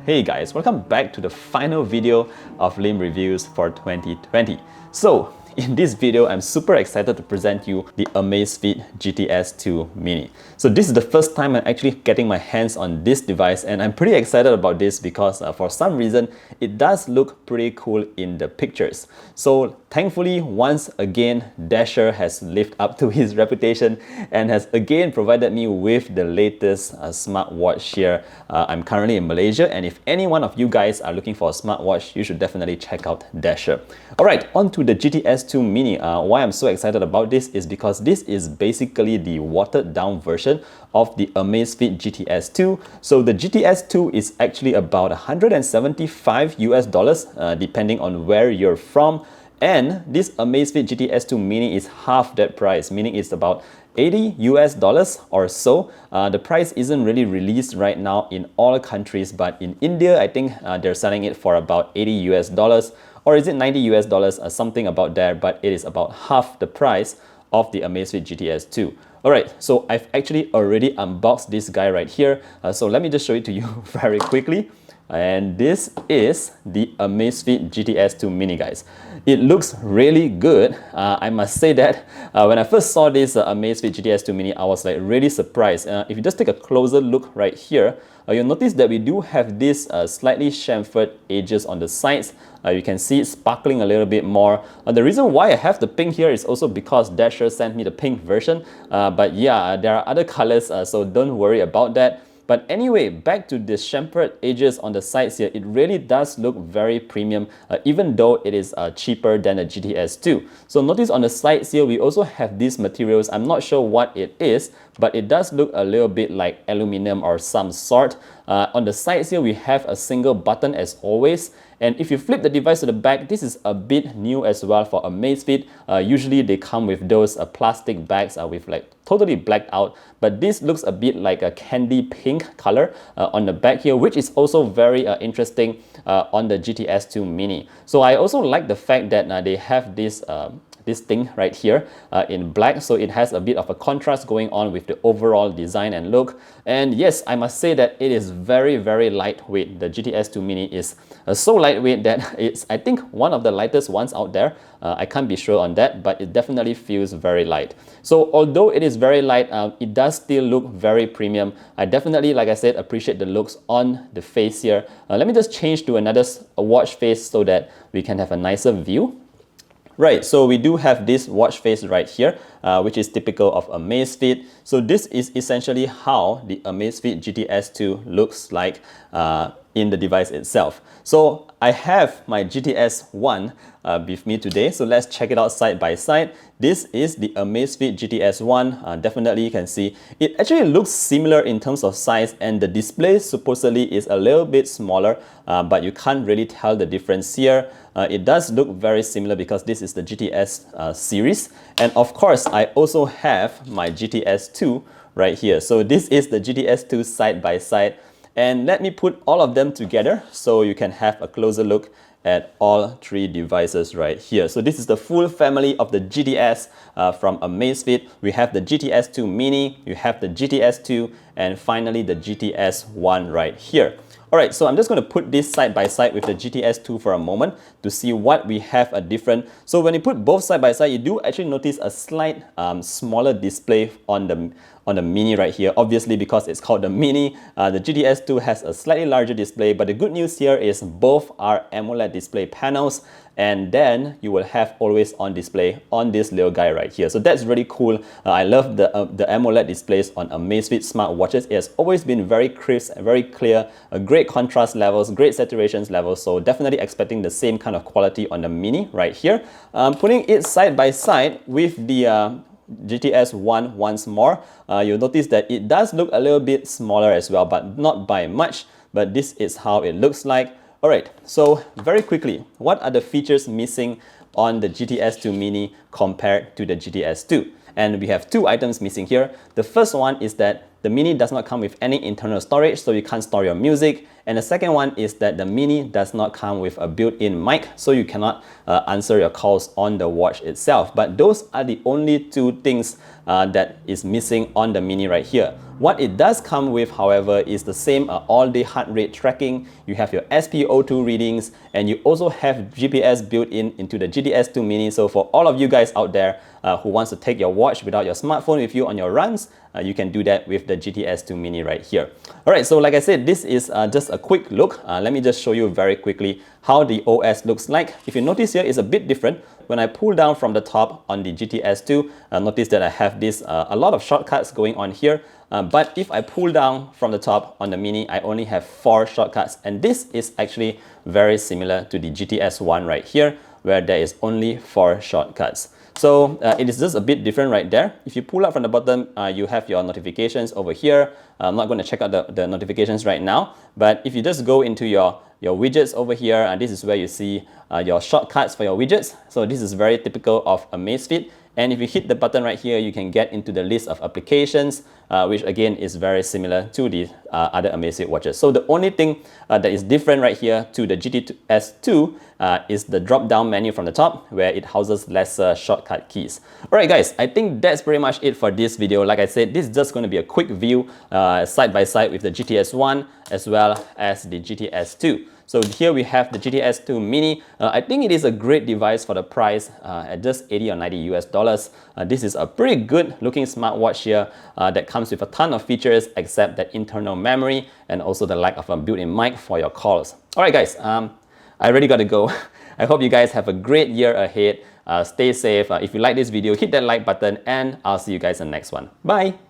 Hey guys, welcome back to the final video of Lim Reviews for 2020. So, in this video, I'm super excited to present you the Amazfit GTS 2 Mini. So this is the first time I'm actually getting my hands on this device, and I'm pretty excited about this because for some reason, it does look pretty cool in the pictures. So thankfully, once again, Dasher has lived up to his reputation and has again provided me with the latest smartwatch here. I'm currently in Malaysia, and if any one of you guys are looking for a smartwatch, you should definitely check out Dasher. Alright, on to the GTS 2 Mini. Why I'm so excited about this is because this is basically the watered down version of the Amazfit GTS 2. So the GTS 2 is actually about $175 US, depending on where you're from. And this Amazfit GTS 2 Mini is half that price, meaning it's about $80 US or so. The price isn't really released right now in all countries, but in India, I think they're selling it for about $80 US, or is it $90 US, something about there, but it is about half the price of the Amazfit GTS 2. Alright, so I've actually already unboxed this guy right here. So let me just show it to you very quickly. And this is the Amazfit GTS 2 Mini, guys. It looks really good. I must say that when I first saw this Amazfit GTS 2 Mini, I was like really surprised. If you just take a closer look right here, you'll notice that we do have these slightly chamfered edges on the sides. You can see it sparkling a little bit more. The reason why I have the pink here is also because Dasher sent me the pink version. But yeah, there are other colors, so don't worry about that. But anyway, back to the chamfered edges on the sides here, it really does look very premium, even though it is cheaper than the GTS 2. So notice on the sides here, we also have these materials. I'm not sure what it is, but it does look a little bit like aluminum or some sort. On the sides here, we have a single button as always. And if you flip the device to the back, this is a bit new as well for Amazfit. Usually they come with those plastic bags with like totally blacked out, but this looks a bit like a candy pink color on the back here, which is also very interesting on the GTS 2 Mini. So I also like the fact that they have this thing right here in black, so it has a bit of a contrast going on with the overall design and look. And yes, I must say that it is very, very lightweight. The GTS 2 Mini is so lightweight that it's, I think, one of the lightest ones out there. I can't be sure on that, but it definitely feels very light. So although it is very light, it does still look very premium. I definitely, like I said, appreciate the looks on the face here. Let me just change to another watch face so that we can have a nicer view. Right, so we do have this watch face right here, which is typical of Amazfit. So this is essentially how the Amazfit GTS 2 looks like in the device itself. So I have my GTS 1 with me today, so let's check it out side by side. This is the Amazfit GTS 1. Definitely you can see it actually looks similar in terms of size, and the display supposedly is a little bit smaller, but you can't really tell the difference here. It does look very similar because this is the GTS series. And of course, I also have my GTS 2 right here. So this is the GTS 2 side by side. And let me put all of them together so you can have a closer look at all three devices right here. So this is the full family of the GTS from Amazfit. We have the GTS 2 Mini, you have the GTS 2, and finally the GTS 1 right here. Alright, so I'm just going to put this side by side with the GTS 2 for a moment to see what we have a different. So when you put both side by side, you do actually notice a slight smaller display on the Mini right here. Obviously, because it's called the Mini, the GTS 2 has a slightly larger display, but the good news here is both are AMOLED display panels, and then you will have always on display on this little guy right here. So that's really cool. I love the AMOLED displays on Amazfit smartwatches. It has always been very crisp, very clear, great contrast levels, great saturation levels. So definitely expecting the same kind of quality on the Mini right here. Putting it side by side with the GTS 1 once more, you'll notice that it does look a little bit smaller as well, but not by much. But this is how it looks like. Alright, so very quickly, what are the features missing on the GTS 2 Mini compared to the GTS 2? And we have two items missing here. The first one is that the Mini does not come with any internal storage, so you can't store your music. And the second one is that the Mini does not come with a built-in mic, so you cannot answer your calls on the watch itself. But those are the only two things that is missing on the Mini right here. What it does come with, however, is the same all-day heart rate tracking. You have your SpO2 readings, and you also have GPS built into the GTS 2 Mini. So for all of you guys out there who wants to take your watch without your smartphone with you on your runs, you can do that with the GTS 2 Mini right here. Alright, so like I said, this is just a quick look. Let me just show you very quickly how the OS looks like. If you notice here, it's a bit different. When I pull down from the top on the GTS 2, notice that I have this a lot of shortcuts going on here. But if I pull down from the top on the Mini, I only have 4 shortcuts. And this is actually very similar to the GTS 1 right here, where there is only 4 shortcuts. So it is just a bit different right there. If you pull up from the bottom, you have your notifications over here. I'm not going to check out the notifications right now. But if you just go into your widgets over here, and this is where you see your shortcuts for your widgets. So this is very typical of Amazfit. And if you hit the button right here, you can get into the list of applications, which again is very similar to the other Amazfit watches. So the only thing that is different right here to the GTS 2 is the drop-down menu from the top, where it houses lesser shortcut keys. Alright guys, I think that's pretty much it for this video. Like I said, this is just going to be a quick view side by side with the GTS 1 as well as the GTS 2. So here we have the GTS 2 Mini. I think it is a great device for the price at just 80 or 90 US dollars. This is a pretty good looking smartwatch here that comes with a ton of features except that internal memory and also the lack of a built-in mic for your calls. Alright guys, I really got to go. I hope you guys have a great year ahead. Stay safe. If you like this video, hit that like button and I'll see you guys in the next one. Bye!